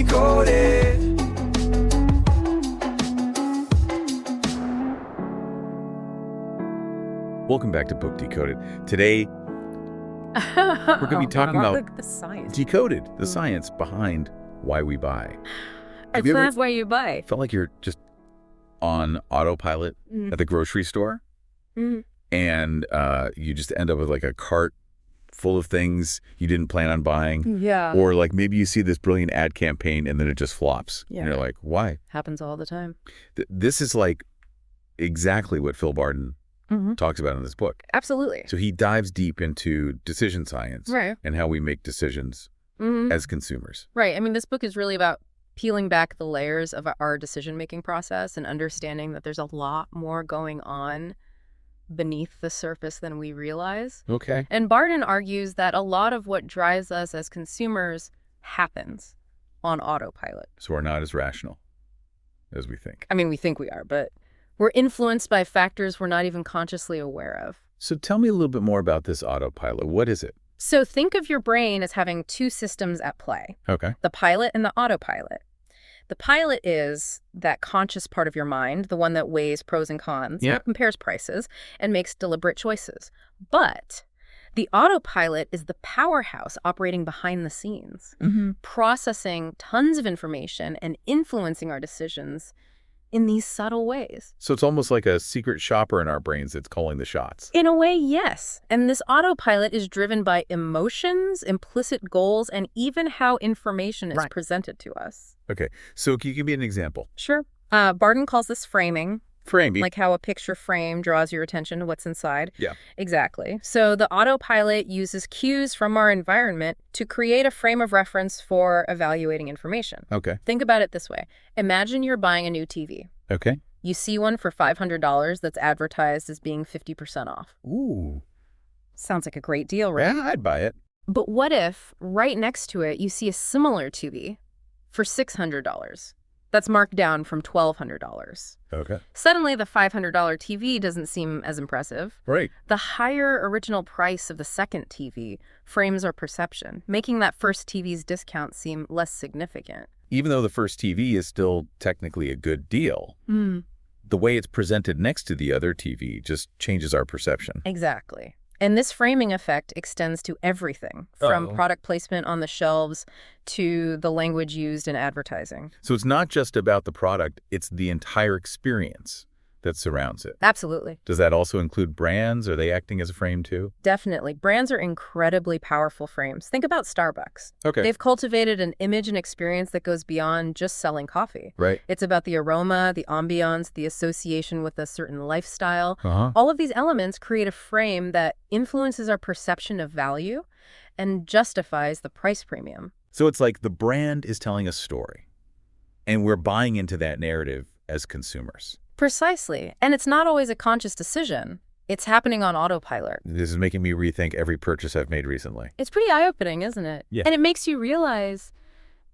Decoded. Welcome back to Book Decoded. Today, we're going to be talking about the science. Decoded, the science behind why we buy. It's not why you buy. Felt like you're just on autopilot at the grocery store, and you just end up with like a cart full of things you didn't plan on buying. Yeah. Or like maybe you see this brilliant ad campaign and then it just flops. Yeah. And you're like, why? Happens all the time. This is like exactly what Phil Barden talks about in this book. Absolutely. So he dives deep into decision science Right. and how we make decisions as consumers. Right. I mean, this book is really about peeling back the layers of our decision-making process and understanding that there's a lot more going on beneath the surface than we realize. Okay. And Barden argues that a lot of what drives us as consumers happens on autopilot. So we're not as rational as we think. I mean, we think we are, but we're influenced by factors we're not even consciously aware of. So tell me a little bit more about this autopilot. What is it? So think of your brain as having two systems at play, Okay. the pilot and the autopilot. The pilot is that conscious part of your mind, the one that weighs pros and cons, compares prices, and makes deliberate choices. But the autopilot is the powerhouse operating behind the scenes, processing tons of information and influencing our decisions in these subtle ways. So it's almost like a secret shopper in our brains that's calling the shots. In a way, yes. And this autopilot is driven by emotions, implicit goals, and even how information is presented to us. Okay. So can you give me an example? Sure. Barden calls this framing. Framing. Like how a picture frame draws your attention to what's inside. Yeah. Exactly. So the autopilot uses cues from our environment to create a frame of reference for evaluating information. Okay. Think about it this way. Imagine you're buying a new TV. Okay. You see one for $500 that's advertised as being 50% off. Ooh. Sounds like a great deal, right? Yeah, I'd buy it. But what if right next to it you see a similar TV for $600? That's marked down from $1,200. Okay. Suddenly, the $500 TV doesn't seem as impressive. Right. The higher original price of the second TV frames our perception, making that first TV's discount seem less significant. Even though the first TV is still technically a good deal, the way it's presented next to the other TV just changes our perception. Exactly. And this framing effect extends to everything, from product placement on the shelves to the language used in advertising. So it's not just about the product, it's the entire experience that surrounds it. Absolutely. Does that also include brands? Are they acting as a frame too? Definitely. Brands are incredibly powerful frames. Think about Starbucks. Okay. They've cultivated an image and experience that goes beyond just selling coffee. Right. It's about the aroma, the ambiance, the association with a certain lifestyle. Uh-huh. All of these elements create a frame that influences our perception of value and justifies the price premium. So it's like the brand is telling a story, and we're buying into that narrative as consumers. Precisely. And it's not always a conscious decision. It's happening on autopilot. This is making me rethink every purchase I've made recently. It's pretty eye-opening, isn't it? Yeah. And it makes you realize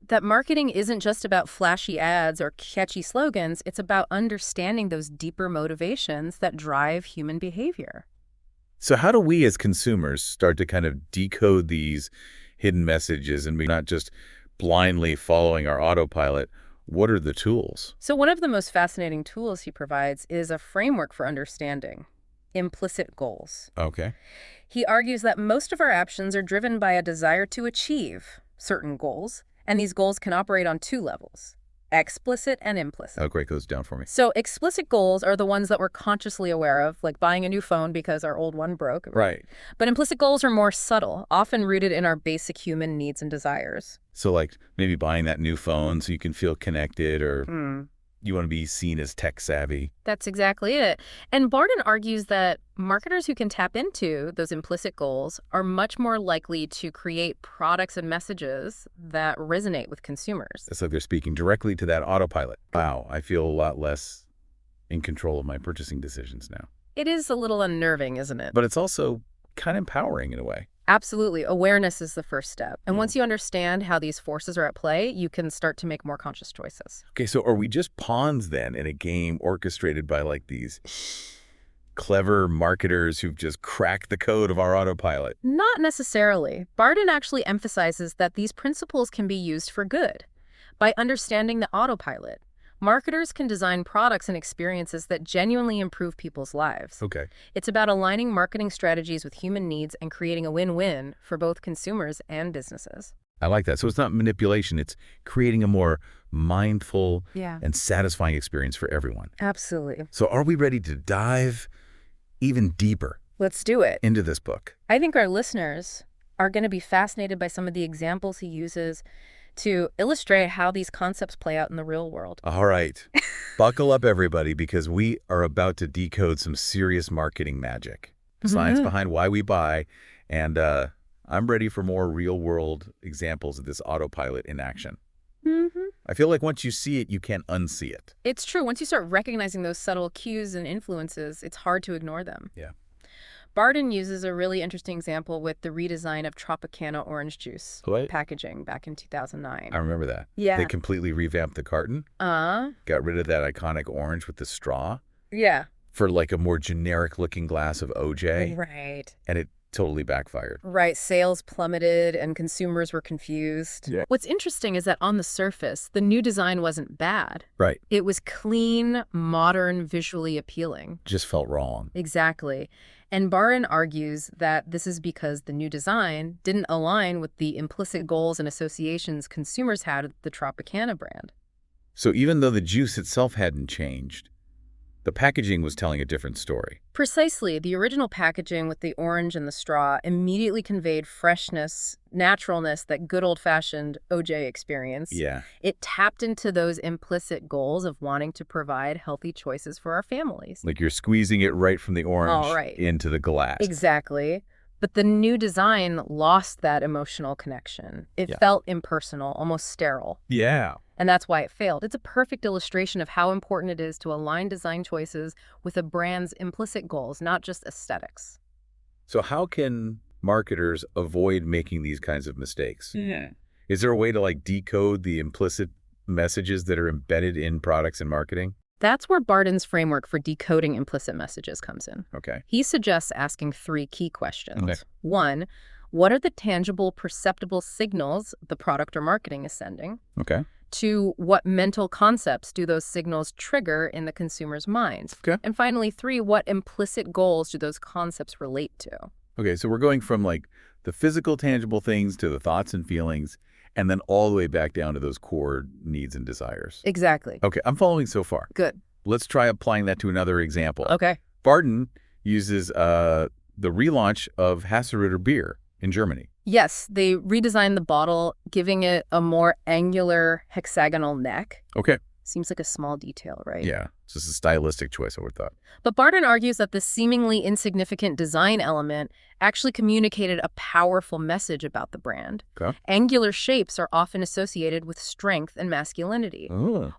that marketing isn't just about flashy ads or catchy slogans. It's about understanding those deeper motivations that drive human behavior. So how do we as consumers start to kind of decode these hidden messages and be not just blindly following our autopilot? What are the tools? So one of the most fascinating tools he provides is a framework for understanding implicit goals. Okay. He argues that most of our actions are driven by a desire to achieve certain goals, and these goals can operate on two levels, explicit and implicit. Oh, great. Goes down for me. So explicit goals are the ones that we're consciously aware of, like buying a new phone because our old one broke. Right. But implicit goals are more subtle, often rooted in our basic human needs and desires. So like maybe buying that new phone so you can feel connected, or you want to be seen as tech savvy. That's exactly it. And Barden argues that marketers who can tap into those implicit goals are much more likely to create products and messages that resonate with consumers. It's like they're speaking directly to that autopilot. Wow, I feel a lot less in control of my purchasing decisions now. It is a little unnerving, isn't it? But it's also kind of empowering in a way. Absolutely. Awareness is the first step. And once you understand how these forces are at play, you can start to make more conscious choices. Okay, so are we just pawns then in a game orchestrated by like these clever marketers who've just cracked the code of our autopilot? Not necessarily. Barden actually emphasizes that these principles can be used for good. By understanding the autopilot, marketers can design products and experiences that genuinely improve people's lives. Okay. It's about aligning marketing strategies with human needs and creating a win-win for both consumers and businesses. I like that. So it's not manipulation. It's creating a more mindful Yeah. and satisfying experience for everyone. Absolutely. So are we ready to dive even deeper Let's do it. into this book? I think our listeners are going to be fascinated by some of the examples he uses to illustrate how these concepts play out in the real world. All right. Buckle up, everybody, because we are about to decode some serious marketing magic. The science behind why we buy. And I'm ready for more real-world examples of this autopilot in action. I feel like once you see it, you can't unsee it. It's true. Once you start recognizing those subtle cues and influences, it's hard to ignore them. Yeah. Barden uses a really interesting example with the redesign of Tropicana orange juice packaging back in 2009. I remember that. Yeah. They completely revamped the carton. Got rid of that iconic orange with the straw. Yeah. For like a more generic-looking glass of OJ. Right. And it totally backfired. Right. Sales plummeted and consumers were confused. Yeah. What's interesting is that on the surface, the new design wasn't bad. Right. It was clean, modern, visually appealing. Just felt wrong. Exactly. And Barden argues that this is because the new design didn't align with the implicit goals and associations consumers had with the Tropicana brand. So even though the juice itself hadn't changed, the packaging was telling a different story. Precisely. The original packaging with the orange and the straw immediately conveyed freshness, naturalness, that good old-fashioned OJ experience. Yeah. It tapped into those implicit goals of wanting to provide healthy choices for our families. Like you're squeezing it right from the orange into the glass. Exactly. But the new design lost that emotional connection. It felt impersonal, almost sterile. Yeah. And that's why it failed. It's a perfect illustration of how important it is to align design choices with a brand's implicit goals, not just aesthetics. So how can marketers avoid making these kinds of mistakes? Is there a way to like decode the implicit messages that are embedded in products and marketing? That's where Barden's framework for decoding implicit messages comes in. Okay. He suggests asking 3 key questions. Okay. 1, what are the tangible, perceptible signals the product or marketing is sending? Okay. 2, what mental concepts do those signals trigger in the consumer's minds? Okay. And finally, 3, what implicit goals do those concepts relate to? Okay, so we're going from like the physical, tangible things to the thoughts and feelings, and then all the way back down to those core needs and desires. Exactly. Okay, I'm following so far. Good. Let's try applying that to another example. Okay. Barden uses the relaunch of Hasseröder beer in Germany. Yes, they redesigned the bottle, giving it a more angular hexagonal neck. Okay. Seems like a small detail, right? Yeah, it's just a stylistic choice, I would thought. But Barden argues that this seemingly insignificant design element actually communicated a powerful message about the brand. Okay. Angular shapes are often associated with strength and masculinity,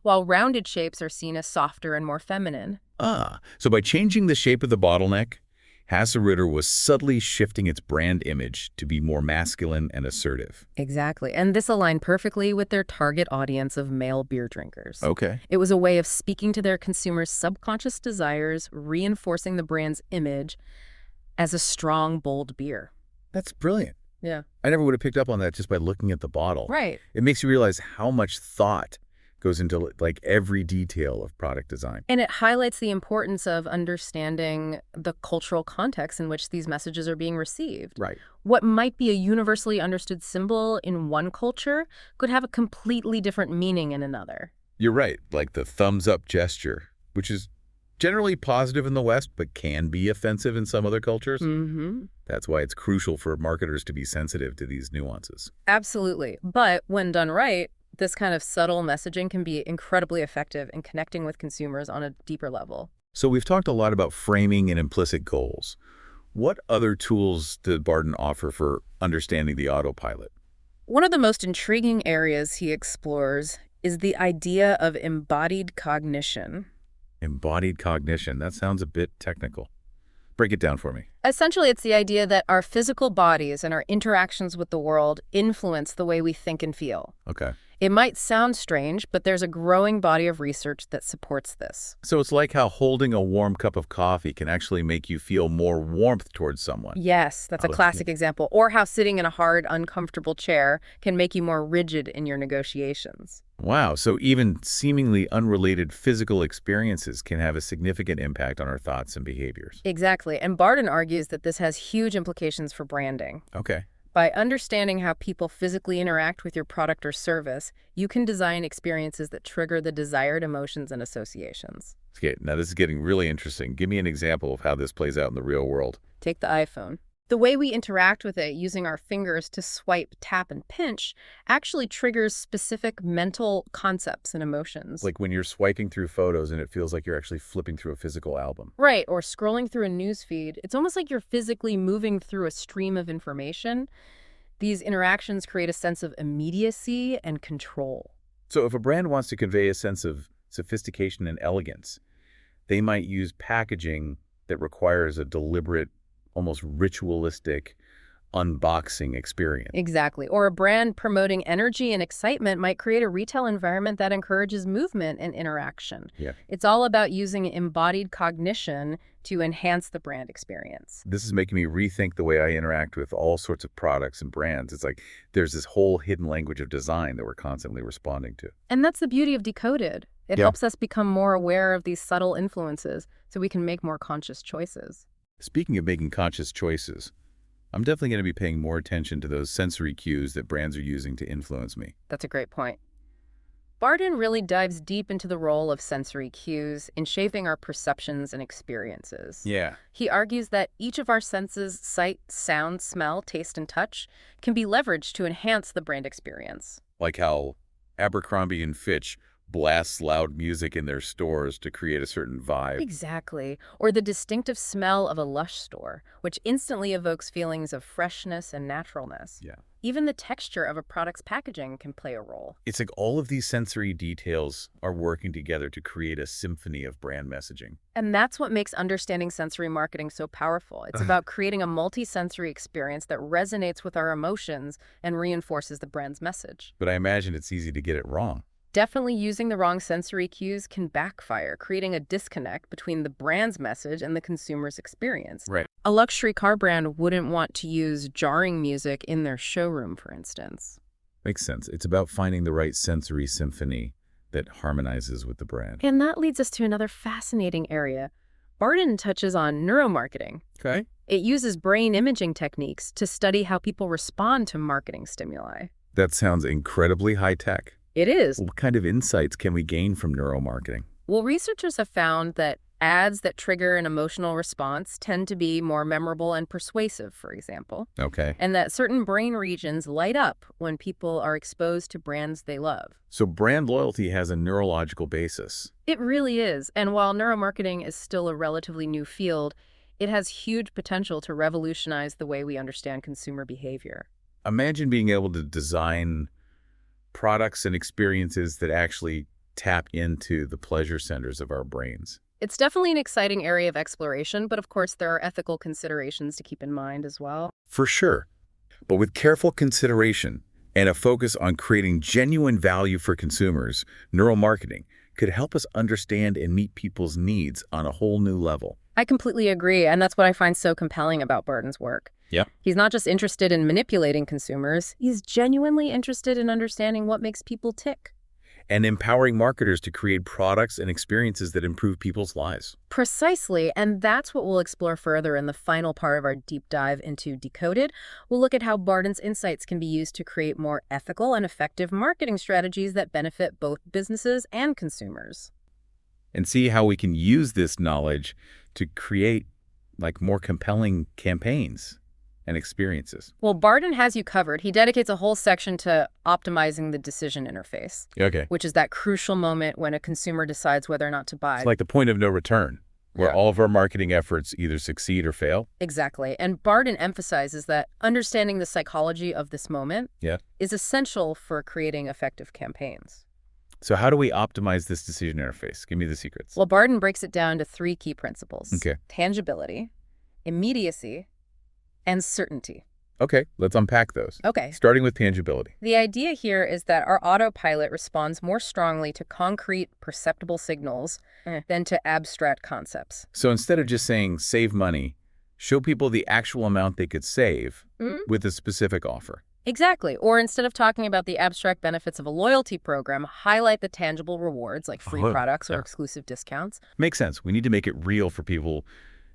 while rounded shapes are seen as softer and more feminine. So by changing the shape of the bottleneck, Hasseröder was subtly shifting its brand image to be more masculine and assertive. Exactly. And this aligned perfectly with their target audience of male beer drinkers. Okay. It was a way of speaking to their consumers' subconscious desires, reinforcing the brand's image as a strong, bold beer. That's brilliant. Yeah. I never would have picked up on that just by looking at the bottle. Right. It makes you realize how much thought goes into like every detail of product design. And it highlights the importance of understanding the cultural context in which these messages are being received. Right. What might be a universally understood symbol in one culture could have a completely different meaning in another. You're right. Like the thumbs up gesture, which is generally positive in the West, but can be offensive in some other cultures. That's why it's crucial for marketers to be sensitive to these nuances. Absolutely. But when done right, this kind of subtle messaging can be incredibly effective in connecting with consumers on a deeper level. So we've talked a lot about framing and implicit goals. What other tools did Barden offer for understanding the autopilot? One of the most intriguing areas he explores is the idea of embodied cognition. Embodied cognition. That sounds a bit technical. Break it down for me. Essentially, it's the idea that our physical bodies and our interactions with the world influence the way we think and feel. Okay. It might sound strange, but there's a growing body of research that supports this. So it's like how holding a warm cup of coffee can actually make you feel more warmth towards someone. Yes, that's a classic example. Or how sitting in a hard, uncomfortable chair can make you more rigid in your negotiations. Wow, so even seemingly unrelated physical experiences can have a significant impact on our thoughts and behaviors. Exactly. And Barden argues that this has huge implications for branding. Okay. By understanding how people physically interact with your product or service, you can design experiences that trigger the desired emotions and associations. Okay, now this is getting really interesting. Give me an example of how this plays out in the real world. Take the iPhone. The way we interact with it using our fingers to swipe, tap, and pinch actually triggers specific mental concepts and emotions. Like when you're swiping through photos and it feels like you're actually flipping through a physical album. Right, or scrolling through a news feed. It's almost like you're physically moving through a stream of information. These interactions create a sense of immediacy and control. So if a brand wants to convey a sense of sophistication and elegance, they might use packaging that requires a deliberate, almost ritualistic unboxing experience. Exactly. Or a brand promoting energy and excitement might create a retail environment that encourages movement and interaction. Yeah. It's all about using embodied cognition to enhance the brand experience. This is making me rethink the way I interact with all sorts of products and brands. It's like there's this whole hidden language of design that we're constantly responding to. And that's the beauty of Decoded. It helps us become more aware of these subtle influences so we can make more conscious choices. Speaking of making conscious choices, I'm definitely going to be paying more attention to those sensory cues that brands are using to influence me. That's a great point. Barden really dives deep into the role of sensory cues in shaping our perceptions and experiences. Yeah. He argues that each of our senses, sight, sound, smell, taste, and touch, can be leveraged to enhance the brand experience. Like how Abercrombie and Fitch blasts loud music in their stores to create a certain vibe. Exactly. Or the distinctive smell of a Lush store, which instantly evokes feelings of freshness and naturalness. Yeah. Even the texture of a product's packaging can play a role. It's like all of these sensory details are working together to create a symphony of brand messaging. And that's what makes understanding sensory marketing so powerful. It's about creating a multi-sensory experience that resonates with our emotions and reinforces the brand's message. But I imagine it's easy to get it wrong. Definitely using the wrong sensory cues can backfire, creating a disconnect between the brand's message and the consumer's experience. Right. A luxury car brand wouldn't want to use jarring music in their showroom, for instance. Makes sense. It's about finding the right sensory symphony that harmonizes with the brand. And that leads us to another fascinating area. Barden touches on neuromarketing. Okay. It uses brain imaging techniques to study how people respond to marketing stimuli. That sounds incredibly high-tech. It is. What kind of insights can we gain from neuromarketing? Well, researchers have found that ads that trigger an emotional response tend to be more memorable and persuasive, for example, Okay. and that certain brain regions light up when people are exposed to brands they love. So brand loyalty has a neurological basis. It really is. And while neuromarketing is still a relatively new field, it has huge potential to revolutionize the way we understand consumer behavior. Imagine being able to design products and experiences that actually tap into the pleasure centers of our brains. It's definitely an exciting area of exploration, but of course there are ethical considerations to keep in mind as well. For sure. But with careful consideration and a focus on creating genuine value for consumers, neuromarketing could help us understand and meet people's needs on a whole new level. I completely agree, and that's what I find so compelling about Barden's work. Yeah. He's not just interested in manipulating consumers, he's genuinely interested in understanding what makes people tick. And empowering marketers to create products and experiences that improve people's lives. Precisely, and that's what we'll explore further in the final part of our deep dive into Decoded. We'll look at how Barden's insights can be used to create more ethical and effective marketing strategies that benefit both businesses and consumers. And see how we can use this knowledge to create more compelling campaigns and experiences. Well, Barden has you covered. He dedicates a whole section to optimizing the decision interface, Okay. which is that crucial moment when a consumer decides whether or not to buy. It's like the point of no return, where all of our marketing efforts either succeed or fail. Exactly. And Barden emphasizes that understanding the psychology of this moment is essential for creating effective campaigns. So how do we optimize this decision interface? Give me the secrets. Well, Barden breaks it down to 3 key principles. Okay. Tangibility, immediacy, and certainty. Okay, let's unpack those. Okay. Starting with tangibility. The idea here is that our autopilot responds more strongly to concrete, perceptible signals than to abstract concepts. So instead of just saying save money, show people the actual amount they could save with a specific offer. Exactly. Or instead of talking about the abstract benefits of a loyalty program, highlight the tangible rewards like free Oh, products or yeah. exclusive discounts. Makes sense. We need to make it real for people,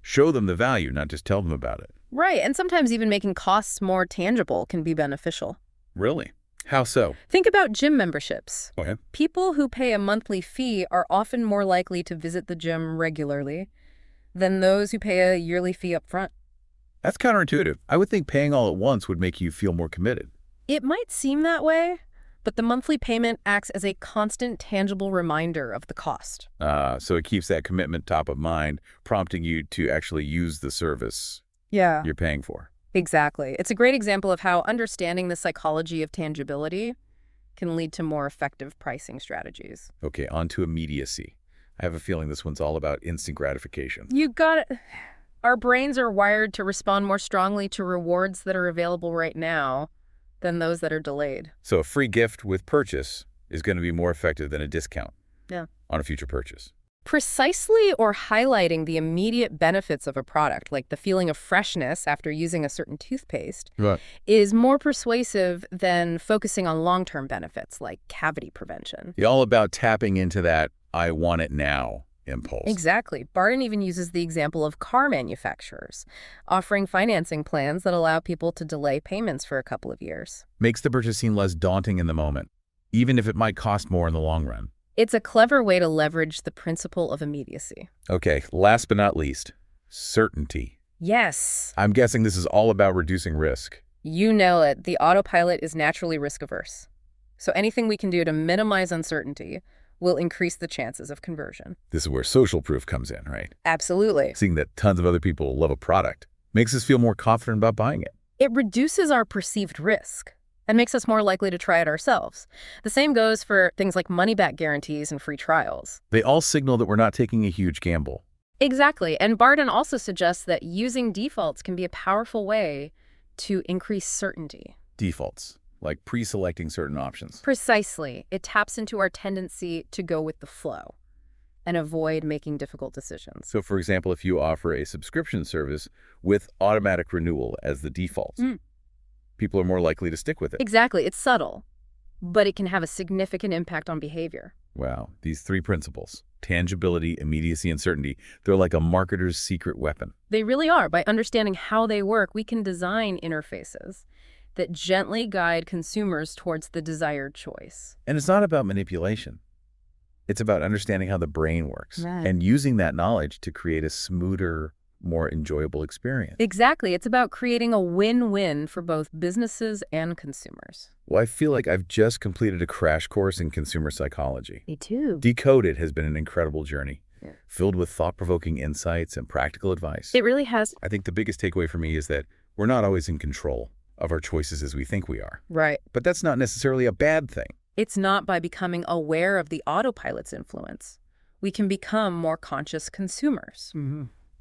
show them the value, not just tell them about it. Right, and sometimes even making costs more tangible can be beneficial. Really? How so? Think about gym memberships. Okay. People who pay a monthly fee are often more likely to visit the gym regularly than those who pay a yearly fee up front. That's counterintuitive. I would think paying all at once would make you feel more committed. It might seem that way, but the monthly payment acts as a constant, tangible reminder of the cost. So it keeps that commitment top of mind, prompting you to actually use the service Yeah. you're paying for. Exactly. It's a great example of how understanding the psychology of tangibility can lead to more effective pricing strategies. Okay, on to immediacy. I have a feeling this one's all about instant gratification. You got it. Our brains are wired to respond more strongly to rewards that are available right now than those that are delayed. So a free gift with purchase is going to be more effective than a discount Yeah. on a future purchase. Precisely, or highlighting the immediate benefits of a product, like the feeling of freshness after using a certain toothpaste, Right. is more persuasive than focusing on long-term benefits like cavity prevention. It's all about tapping into that I want it now impulse. Exactly. Barden even uses the example of car manufacturers, offering financing plans that allow people to delay payments for a couple of years. Makes the purchase seem less daunting in the moment, even if it might cost more in the long run. It's a clever way to leverage the principle of immediacy. Okay, last but not least, certainty. Yes. I'm guessing this is all about reducing risk. You know it. The autopilot is naturally risk-averse. So anything we can do to minimize uncertainty will increase the chances of conversion. This is where social proof comes in, right? Absolutely. Seeing that tons of other people love a product makes us feel more confident about buying it. It reduces our perceived risk and makes us more likely to try it ourselves. The same goes for things like money-back guarantees and free trials. They all signal that we're not taking a huge gamble. Exactly. And Barden also suggests that using defaults can be a powerful way to increase certainty. Defaults, like pre-selecting certain options. Precisely. It taps into our tendency to go with the flow and avoid making difficult decisions. So, for example, if you offer a subscription service with automatic renewal as the default, people are more likely to stick with it. Exactly. It's subtle, but it can have a significant impact on behavior. Wow. These three principles, tangibility, immediacy, and certainty, they're like a marketer's secret weapon. They really are. By understanding how they work, we can design interfaces that gently guide consumers towards the desired choice. And it's not about manipulation. It's about understanding how the brain works Right. and using that knowledge to create a smoother, more enjoyable experience. Exactly. It's about creating a win-win for both businesses and consumers. Well, I feel like I've just completed a crash course in consumer psychology. Me too. Decoded has been an incredible journey, Yeah. filled with thought-provoking insights and practical advice. It really has. I think the biggest takeaway for me is that we're not always in control of our choices as we think we are. Right. But that's not necessarily a bad thing. It's not by becoming aware of the autopilot's influence. We can become more conscious consumers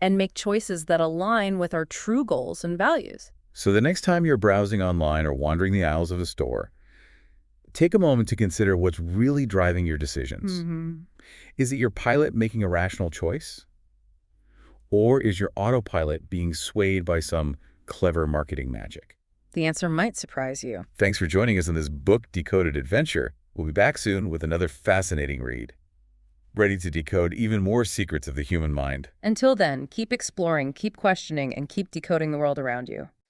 and make choices that align with our true goals and values. So the next time you're browsing online or wandering the aisles of a store, take a moment to consider what's really driving your decisions. Is it your pilot making a rational choice? Or is your autopilot being swayed by some clever marketing magic? The answer might surprise you. Thanks for joining us on this book Decoded adventure. We'll be back soon with another fascinating read, ready to decode even more secrets of the human mind. Until then, keep exploring, keep questioning, and keep decoding the world around you.